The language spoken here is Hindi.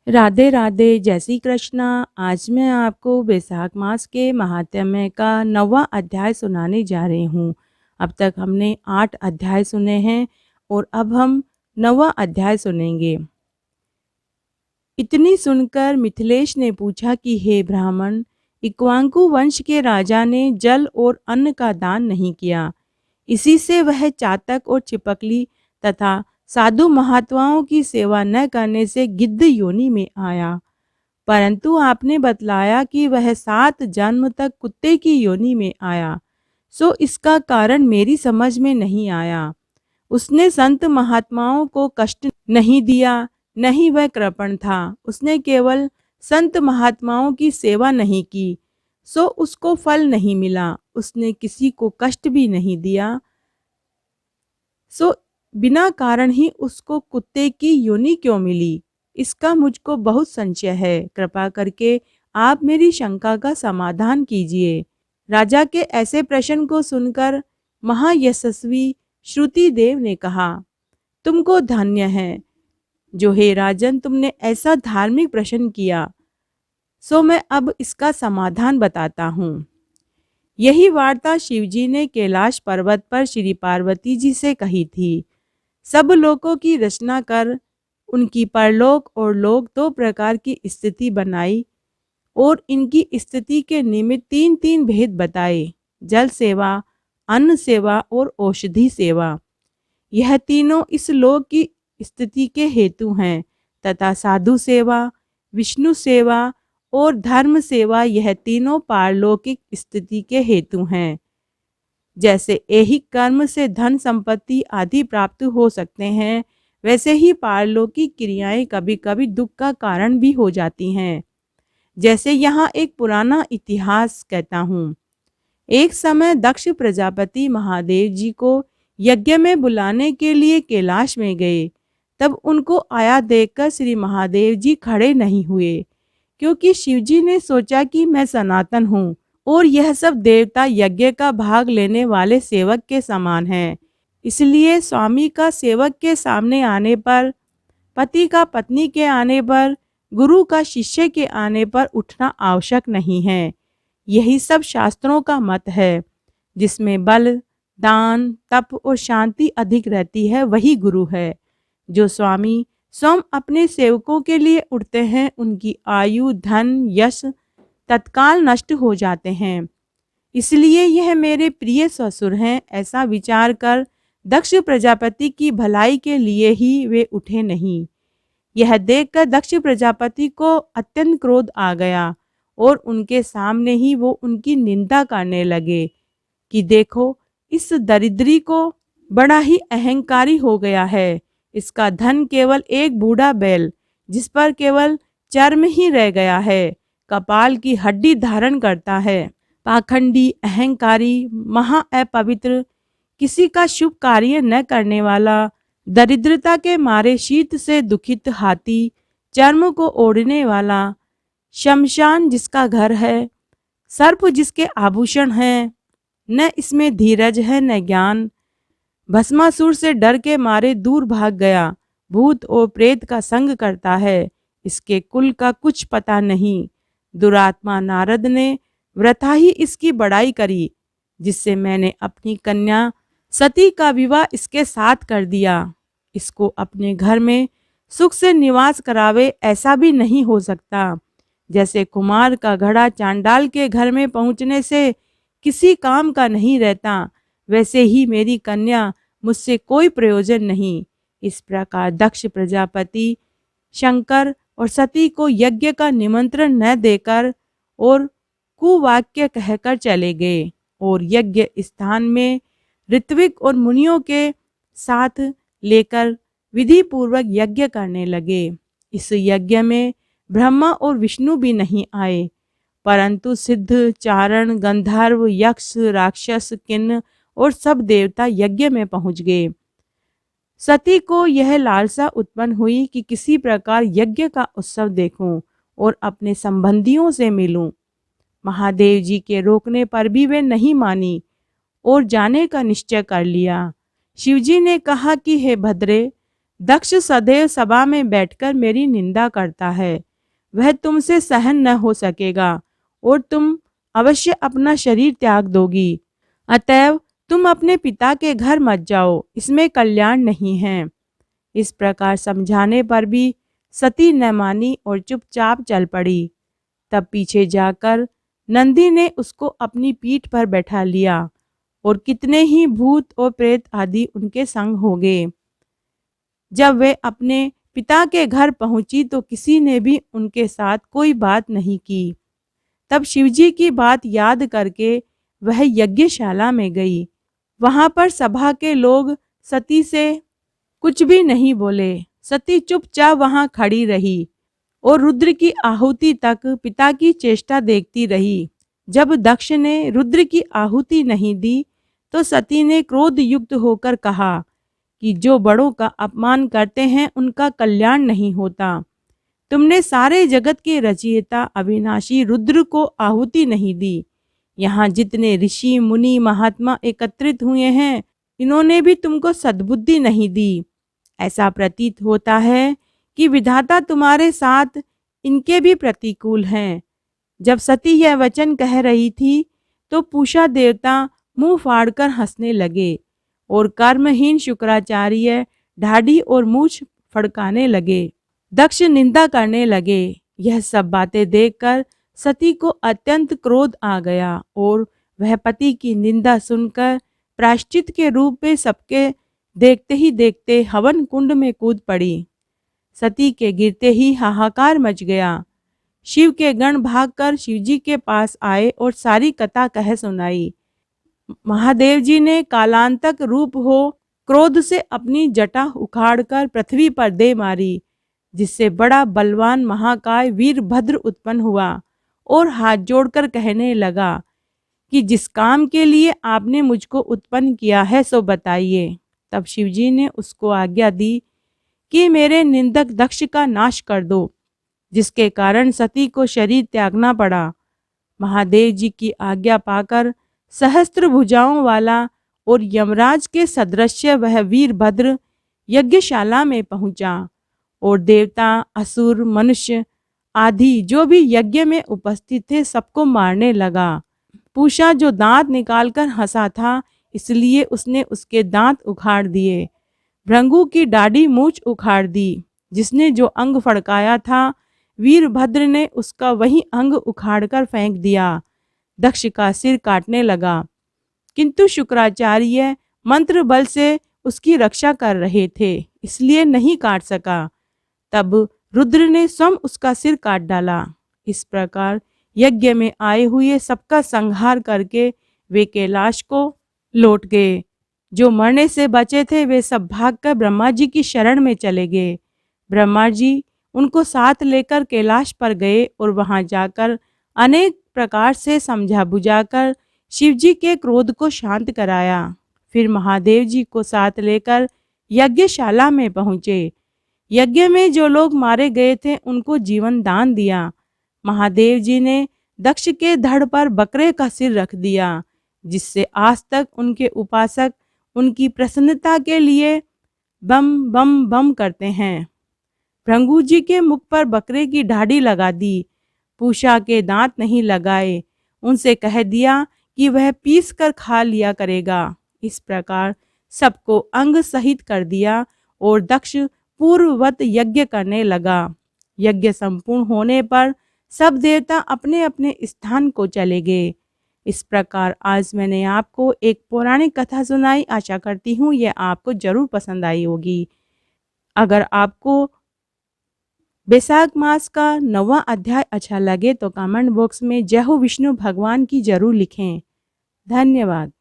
राधे राधे, जय श्री कृष्णा। आज मैं आपको वैशाख मास के महात्म्य का 9वां अध्याय सुनाने जा रही हूँ। अब तक हमने 8 अध्याय सुने हैं और अब हम 9वां अध्याय सुनेंगे। इतनी सुनकर मिथिलेश ने पूछा कि हे ब्राह्मण, इक्ष्वाकु वंश के राजा ने जल और अन्न का दान नहीं किया। इसी से वह चातक और चिपकली तथा साधु महात्माओं की सेवा न करने से गिद्ध योनि में आया। परंतु आपने बतलाया कि वह 7 जन्म तक कुत्ते की योनि में आया, सो इसका कारण मेरी समझ में नहीं आया। उसने संत महात्माओं को कष्ट नहीं दिया, नहीं वह कृपण था। उसने केवल संत महात्माओं की सेवा नहीं की, सो उसको फल नहीं मिला। उसने किसी को कष्ट भी नहीं दिया, सो बिना कारण ही उसको कुत्ते की योनि क्यों मिली? इसका मुझको बहुत संशय है। कृपा करके आप मेरी शंका का समाधान कीजिए। राजा के ऐसे प्रश्न को सुनकर महायशस्वी श्रुति देव ने कहा, तुमको धन्य है जो हे राजन तुमने ऐसा धार्मिक प्रश्न किया। सो मैं अब इसका समाधान बताता हूँ। यही वार्ता शिवजी ने कैलाश पर्वत पर श्री पार्वती जी से कही थी। सब लोकों की रचना कर उनकी परलोक और लोक 2 प्रकार की स्थिति बनाई और इनकी स्थिति के निमित्त 3 भेद बताए, जल सेवा, अन्न सेवा और औषधि सेवा। यह तीनों इस लोक की स्थिति के हेतु हैं तथा साधु सेवा, विष्णु सेवा और धर्म सेवा यह तीनों पारलौकिक स्थिति के हेतु हैं। जैसे ऐहिक कर्म से धन संपत्ति आदि प्राप्त हो सकते हैं, वैसे ही पारलौकिक क्रियाएं कभी कभी दुख का कारण भी हो जाती हैं। जैसे यहाँ एक पुराना इतिहास कहता हूँ। एक समय दक्ष प्रजापति महादेव जी को यज्ञ में बुलाने के लिए कैलाश में गए। तब उनको आया देखकर श्री महादेव जी खड़े नहीं हुए, क्योंकि शिवजी ने सोचा कि मैं सनातन हूँ और यह सब देवता यज्ञ का भाग लेने वाले सेवक के समान हैं। इसलिए स्वामी का सेवक के सामने आने पर, पति का पत्नी के आने पर, गुरु का शिष्य के आने पर उठना आवश्यक नहीं है। यही सब शास्त्रों का मत है। जिसमें बल, दान, तप और शांति अधिक रहती है, वही गुरु है। जो स्वामी स्वयं अपने सेवकों के लिए उठते हैं, उनकी आयु, धन, यश तत्काल नष्ट हो जाते हैं। इसलिए यह मेरे प्रिय ससुर हैं, ऐसा विचार कर दक्ष प्रजापति की भलाई के लिए ही वे उठे नहीं। यह देखकर दक्ष प्रजापति को अत्यंत क्रोध आ गया और उनके सामने ही वो उनकी निंदा करने लगे कि देखो, इस दरिद्री को बड़ा ही अहंकारी हो गया है। इसका धन केवल एक बूढ़ा बैल, जिस पर केवल चर्म ही रह गया है, कपाल की हड्डी धारण करता है। पाखंडी, अहंकारी, महा अपवित्र, किसी का शुभ कार्य न करने वाला, दरिद्रता के मारे शीत से दुखित हाथी, चर्म को ओढ़ने वाला, शमशान जिसका घर है, सर्प जिसके आभूषण हैं, न इसमें धीरज है न ज्ञान, भस्मासुर से डर के मारे दूर भाग गया, भूत और प्रेत का संग करता है, इसके कुल का कुछ पता नहीं। दुरात्मा नारद ने वृथा ही इसकी बड़ाई करी, जिससे मैंने अपनी कन्या सती का विवाह इसके साथ कर दिया। इसको अपने घर में सुख से निवास करावे, ऐसा भी नहीं हो सकता। जैसे कुमार का घड़ा चांडाल के घर में पहुंचने से किसी काम का नहीं रहता, वैसे ही मेरी कन्या मुझसे कोई प्रयोजन नहीं। इस प्रकार दक्ष प्रजापति शंकर और सती को यज्ञ का निमंत्रण न देकर और कुवाक्य कहकर चले गए और यज्ञ स्थान में ऋत्विक और मुनियों के साथ लेकर विधि पूर्वक यज्ञ करने लगे। इस यज्ञ में ब्रह्मा और विष्णु भी नहीं आए, परंतु सिद्ध, चारण, गंधर्व, यक्ष, राक्षस, किन्न और सब देवता यज्ञ में पहुंच गए। सती को यह लालसा उत्पन्न हुई कि किसी प्रकार यज्ञ का उत्सव देखूं और अपने संबंधियों से मिलूं। महादेव जी के रोकने पर भी वे नहीं मानी और जाने का निश्चय कर लिया। शिवजी ने कहा कि हे भद्रे, दक्ष सदैव सभा में बैठकर मेरी निंदा करता है। वह तुमसे सहन न हो सकेगा और तुम अवश्य अपना शरीर त्याग दोगी। अतएव तुम अपने पिता के घर मत जाओ, इसमें कल्याण नहीं है। इस प्रकार समझाने पर भी सती न मानी और चुपचाप चल पड़ी। तब पीछे जाकर नंदी ने उसको अपनी पीठ पर बैठा लिया और कितने ही भूत और प्रेत आदि उनके संग हो गए। जब वे अपने पिता के घर पहुंची तो किसी ने भी उनके साथ कोई बात नहीं की। तब शिवजी की बात याद करके वह यज्ञशाला में गई। वहां पर सभा के लोग सती से कुछ भी नहीं बोले। सती चुपचाप वहां खड़ी रही और रुद्र की आहुति तक पिता की चेष्टा देखती रही। जब दक्ष ने रुद्र की आहुति नहीं दी तो सती ने क्रोध युक्त होकर कहा कि जो बड़ों का अपमान करते हैं उनका कल्याण नहीं होता। तुमने सारे जगत के रचयिता अविनाशी रुद्र को आहुति नहीं दी। यहाँ जितने ऋषि मुनि महात्मा एकत्रित हुए हैं, इन्होंने भी तुमको सद्बुद्धि नहीं दी। ऐसा प्रतीत होता है कि विधाता तुम्हारे साथ इनके भी प्रतिकूल हैं। जब सती यह वचन कह रही थी तो पूषा देवता मुंह फाड़कर हंसने लगे और कर्महीन शुक्राचार्य ढाडी और मूछ फड़काने लगे। दक्ष निंदा करने लगे। यह सब बातें देखकर सती को अत्यंत क्रोध आ गया और वह पति की निंदा सुनकर प्रायश्चित के रूप में सबके देखते ही देखते हवन कुंड में कूद पड़ी। सती के गिरते ही हाहाकार मच गया। शिव के गण भागकर शिवजी के पास आए और सारी कथा कह सुनाई। महादेव जी ने कालांतक रूप हो क्रोध से अपनी जटा उखाड़कर पृथ्वी पर दे मारी, जिससे बड़ा बलवान महाकाय वीरभद्र उत्पन्न हुआ और हाथ जोड़कर कहने लगा कि जिस काम के लिए आपने मुझको उत्पन्न किया है सो बताइए। तब शिवजी ने उसको आज्ञा दी कि मेरे निंदक दक्ष का नाश कर दो, जिसके कारण सती को शरीर त्यागना पड़ा। महादेव जी की आज्ञा पाकर सहस्त्र भुजाओं वाला और यमराज के सदृश वह वीरभद्र यज्ञशाला में पहुंचा और देवता, असुर, मनुष्य आदि जो भी यज्ञ में उपस्थित थे सबको मारने लगा। पूषा जो दांत निकालकर हंसा था, इसलिए उसने उसके दांत उखाड़ दिए। भृंगु की दाढ़ी मूछ उखाड़ दी। जिसने जो अंग फड़काया था, वीरभद्र ने उसका वही अंग उखाड़कर फेंक दिया। दक्ष का सिर काटने लगा, किंतु शुक्राचार्य मंत्र बल से उसकी रक्षा कर रहे थे, इसलिए नहीं काट सका। तब रुद्र ने स्वयं उसका सिर काट डाला। इस प्रकार यज्ञ में आए हुए सबका संहार करके वे कैलाश को लौट गए। जो मरने से बचे थे वे सब भागकर ब्रह्मा जी की शरण में चले गए। ब्रह्मा जी उनको साथ लेकर कैलाश पर गए और वहां जाकर अनेक प्रकार से समझा बुझाकर शिवजी के क्रोध को शांत कराया। फिर महादेव जी को साथ लेकर यज्ञशाला में पहुँचे। यज्ञ में जो लोग मारे गए थे उनको जीवन दान दिया। महादेव जी ने दक्ष के धड़ पर बकरे का सिर रख दिया, जिससे आज तक उनके उपासक उनकी प्रसन्नता के लिए बम बम बम करते हैं। भृंगु जी के मुख पर बकरे की दाढ़ी लगा दी। पूषा के दांत नहीं लगाए। उनसे कह दिया कि वह पीस कर खा लिया करेगा। इस प्रकार सबको अंग सहित कर दिया और दक्ष पूर्ववत यज्ञ करने लगा। यज्ञ संपूर्ण होने पर सब देवता अपने अपने स्थान को चले गए। इस प्रकार आज मैंने आपको एक पौराणिक कथा सुनाई। आशा करती हूँ यह आपको जरूर पसंद आई होगी। अगर आपको बैसाख मास का 9वां अध्याय अच्छा लगे तो कमेंट बॉक्स में जय हो विष्णु भगवान की जरूर लिखें। धन्यवाद।